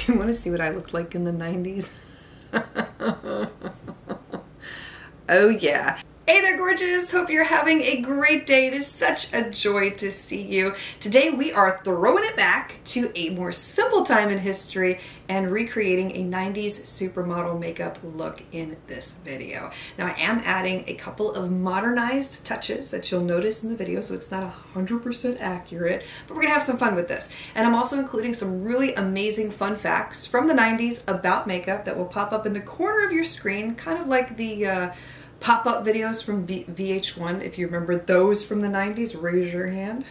Do you want to see what I looked like in the 90s? Oh yeah. Hey there gorgeous, hope you're having a great day. It is such a joy to see you. Today we are throwing it back to a more simple time in history and recreating a 90s supermodel makeup look in this video. Now I am adding a couple of modernized touches that you'll notice in the video, so it's not 100% accurate, but we're gonna have some fun with this. And I'm also including some really amazing fun facts from the 90s about makeup that will pop up in the corner of your screen, kind of like the pop-up videos from VH1. If you remember those from the 90s, raise your hand.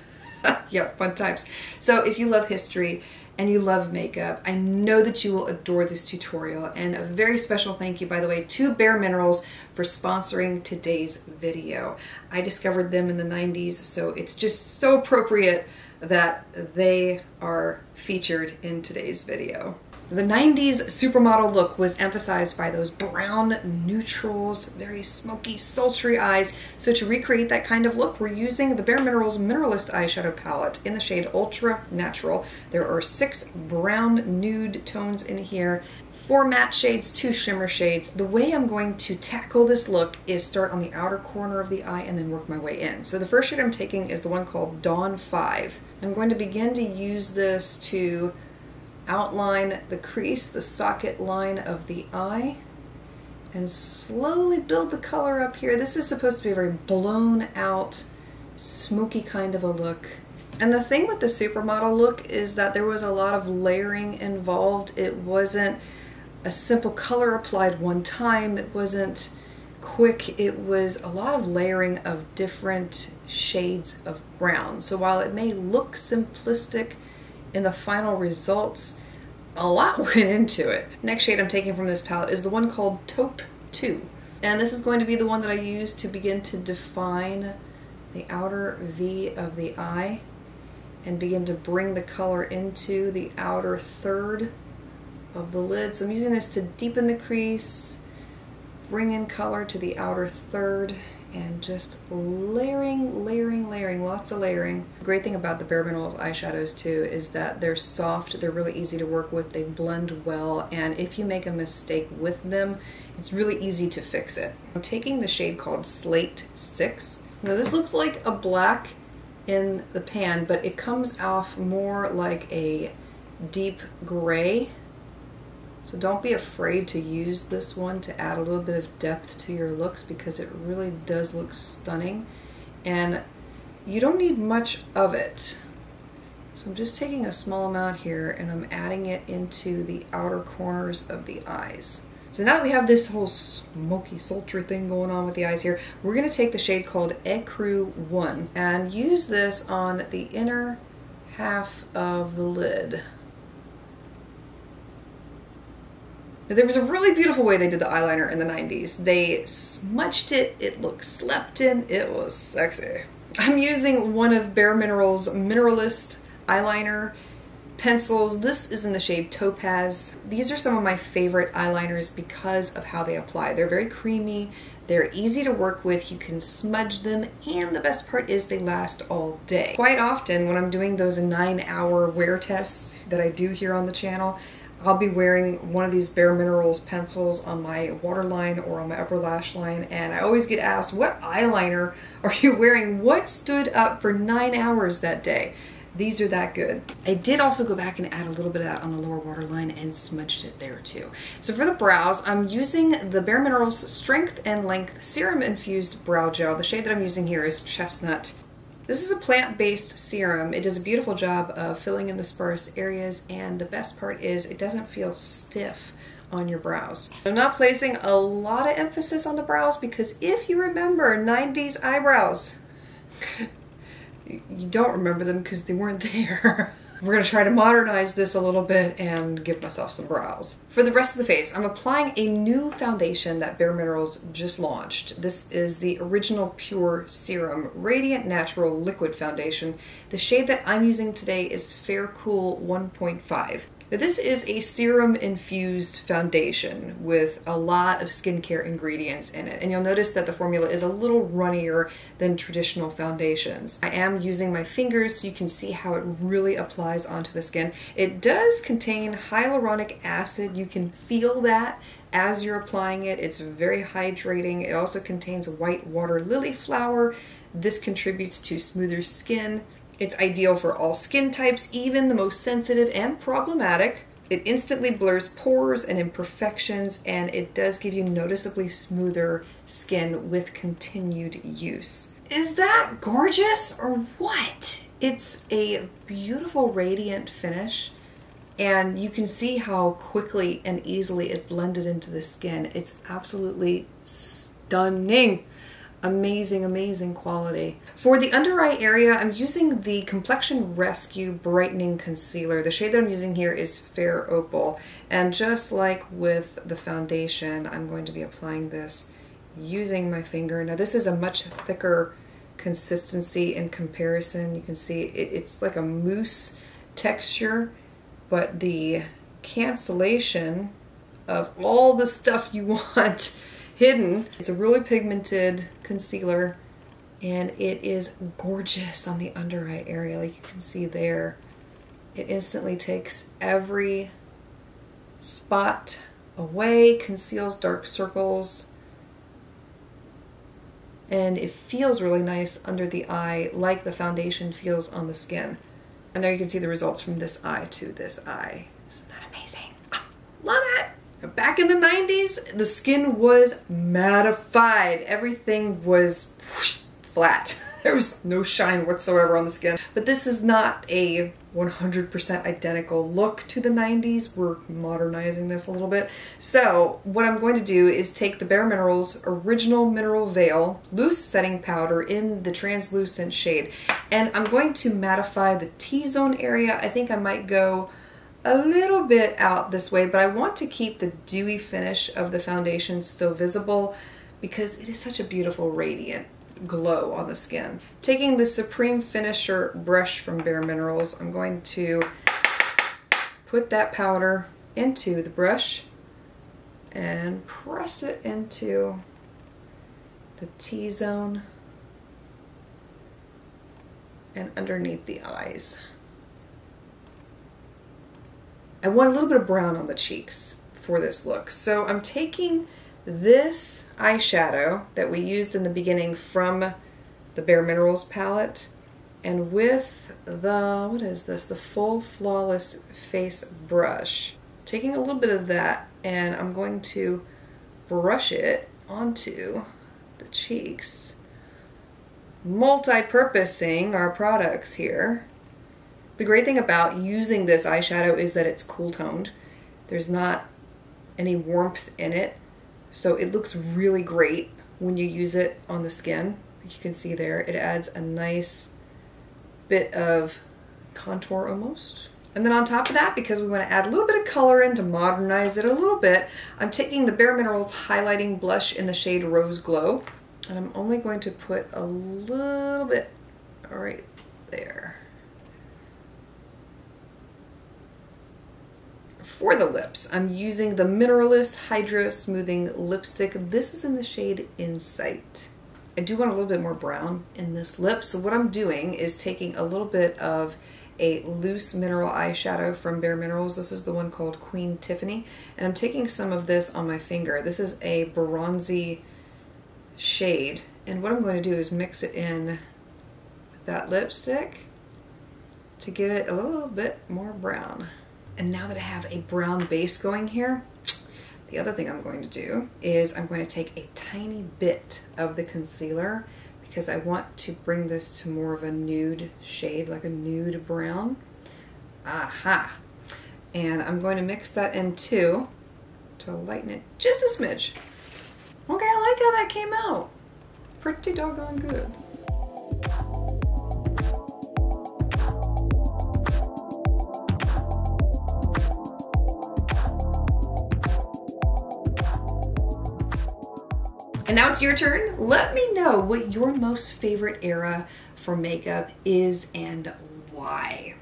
Yeah, fun times. So if you love history and you love makeup, I know that you will adore this tutorial. And a very special thank you, by the way, to Bare Minerals for sponsoring today's video. I discovered them in the 90s, so it's just so appropriate that they are featured in today's video. The 90s supermodel look was emphasized by those brown neutrals, very smoky, sultry eyes. So to recreate that kind of look, we're using the Bare Minerals Mineralist eyeshadow palette in the shade Ultra Natural. There are 6 brown nude tones in here, 4 matte shades, 2 shimmer shades. The way I'm going to tackle this look is start on the outer corner of the eye and then work my way in. So the first shade I'm taking is the one called Dawn 5. I'm going to begin to use this to outline the crease, the socket line of the eye, and slowly build the color up here. This is supposed to be a very blown out, smoky kind of a look. And the thing with the supermodel look is that there was a lot of layering involved. It wasn't a simple color applied one time. It wasn't quick. It was a lot of layering of different shades of brown. So while it may look simplistic in the final results, a lot went into it. Next shade I'm taking from this palette is the one called Taupe 2. And this is going to be the one that I use to begin to define the outer V of the eye and begin to bring the color into the outer third of the lid. So I'm using this to deepen the crease, bring in color to the outer third, and just layering, lots of layering. The great thing about the Bare Minerals eyeshadows too is that they're soft, they're really easy to work with, they blend well, and if you make a mistake with them, it's really easy to fix it. I'm taking the shade called Slate 6. Now this looks like a black in the pan, but it comes off more like a deep gray. So don't be afraid to use this one to add a little bit of depth to your looks, because it really does look stunning. And you don't need much of it. So I'm just taking a small amount here and I'm adding it into the outer corners of the eyes. So now that we have this whole smoky, sultry thing going on with the eyes here, we're going to take the shade called Ecru 1 and use this on the inner half of the lid. There was a really beautiful way they did the eyeliner in the 90s. They smudged it, it looked slept in, it was sexy. I'm using one of Bare Minerals Mineralist eyeliner pencils. This is in the shade Topaz. These are some of my favorite eyeliners because of how they apply. They're very creamy, they're easy to work with, you can smudge them, and the best part is they last all day. Quite often when I'm doing those 9-hour wear tests that I do here on the channel, I'll be wearing one of these Bare Minerals pencils on my waterline or on my upper lash line, and I always get asked, what eyeliner are you wearing? What stood up for 9 hours that day? These are that good. I did also go back and add a little bit of that on the lower waterline and smudged it there too. So for the brows, I'm using the Bare Minerals Strength and Length Serum Infused Brow Gel. The shade that I'm using here is Chestnut. This is a plant-based serum. It does a beautiful job of filling in the sparse areas, and the best part is it doesn't feel stiff on your brows. I'm not placing a lot of emphasis on the brows because if you remember 90s eyebrows, you don't remember them because they weren't there. We're going to try to modernize this a little bit and give myself some brows. For the rest of the face, I'm applying a new foundation that Bare Minerals just launched. This is the Original Pure Serum Radiant Natural Liquid Foundation. The shade that I'm using today is Fair Cool 1.5. Now this is a serum infused foundation with a lot of skincare ingredients in it. And you'll notice that the formula is a little runnier than traditional foundations. I am using my fingers so you can see how it really applies onto the skin. It does contain hyaluronic acid. You can feel that as you're applying it. It's very hydrating. It also contains white water lily flower. This contributes to smoother skin. It's ideal for all skin types, even the most sensitive and problematic. It instantly blurs pores and imperfections, and it does give you noticeably smoother skin with continued use. Is that gorgeous or what? It's a beautiful radiant finish, and you can see how quickly and easily it blended into the skin. It's absolutely stunning. Amazing, amazing quality. For the under eye area, I'm using the Complexion Rescue Brightening Concealer. The shade that I'm using here is Fair Opal. And just like with the foundation, I'm going to be applying this using my finger. Now this is a much thicker consistency in comparison. You can see it's like a mousse texture, but the cancellation of all the stuff you want hidden. It's a really pigmented concealer, and it is gorgeous on the under eye area. Like you can see there, it instantly takes every spot away, conceals dark circles, and it feels really nice under the eye like the foundation feels on the skin. And there you can see the results from this eye to this eye. Isn't that amazing? Love it! Back in the 90s, the skin was mattified. Everything was flat. There was no shine whatsoever on the skin. But this is not a 100% identical look to the 90s. We're modernizing this a little bit. So what I'm going to do is take the Bare Minerals Original Mineral Veil Loose Setting Powder in the translucent shade. And I'm going to mattify the T-zone area. I think I might go a little bit out this way, but I want to keep the dewy finish of the foundation still visible because it is such a beautiful radiant glow on the skin. Taking the Supreme Finisher brush from Bare Minerals, I'm going to put that powder into the brush and press it into the T-zone and underneath the eyes. I want a little bit of brown on the cheeks for this look. So I'm taking this eyeshadow that we used in the beginning from the Bare Minerals palette, and with the, what is this? The Full Flawless Face brush. Taking a little bit of that, and I'm going to brush it onto the cheeks. Multi-purposing our products here. The great thing about using this eyeshadow is that it's cool toned. There's not any warmth in it, so it looks really great when you use it on the skin. Like you can see there, it adds a nice bit of contour almost. And then on top of that, because we want to add a little bit of color in to modernize it a little bit, I'm taking the Bare Minerals highlighting blush in the shade Rose Glow, and I'm only going to put a little bit right there. For the lips, I'm using the Mineralist Hydro Smoothing Lipstick. This is in the shade Insight. I do want a little bit more brown in this lip, so what I'm doing is taking a little bit of a loose mineral eyeshadow from Bare Minerals. This is the one called Queen Tiffany, and I'm taking some of this on my finger. This is a bronzy shade, and what I'm going to do is mix it in with that lipstick to give it a little bit more brown. And now that I have a brown base going here, the other thing I'm going to do is I'm going to take a tiny bit of the concealer because I want to bring this to more of a nude shade, like a nude brown. Aha! And I'm going to mix that in too to lighten it just a smidge. Okay, I like how that came out. Pretty doggone good. And now it's your turn. Let me know what your most favorite era for makeup is and why.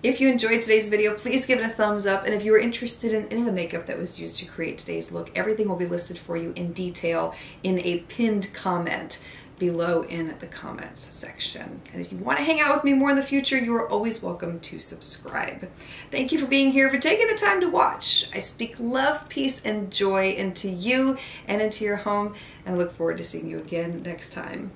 If you enjoyed today's video, please give it a thumbs up. And if you are interested in any of the makeup that was used to create today's look, everything will be listed for you in detail in a pinned comment below in the comments section. And if you want to hang out with me more in the future, you are always welcome to subscribe. Thank you for being here, for taking the time to watch. I speak love, peace, and joy into you and into your home, and I look forward to seeing you again next time.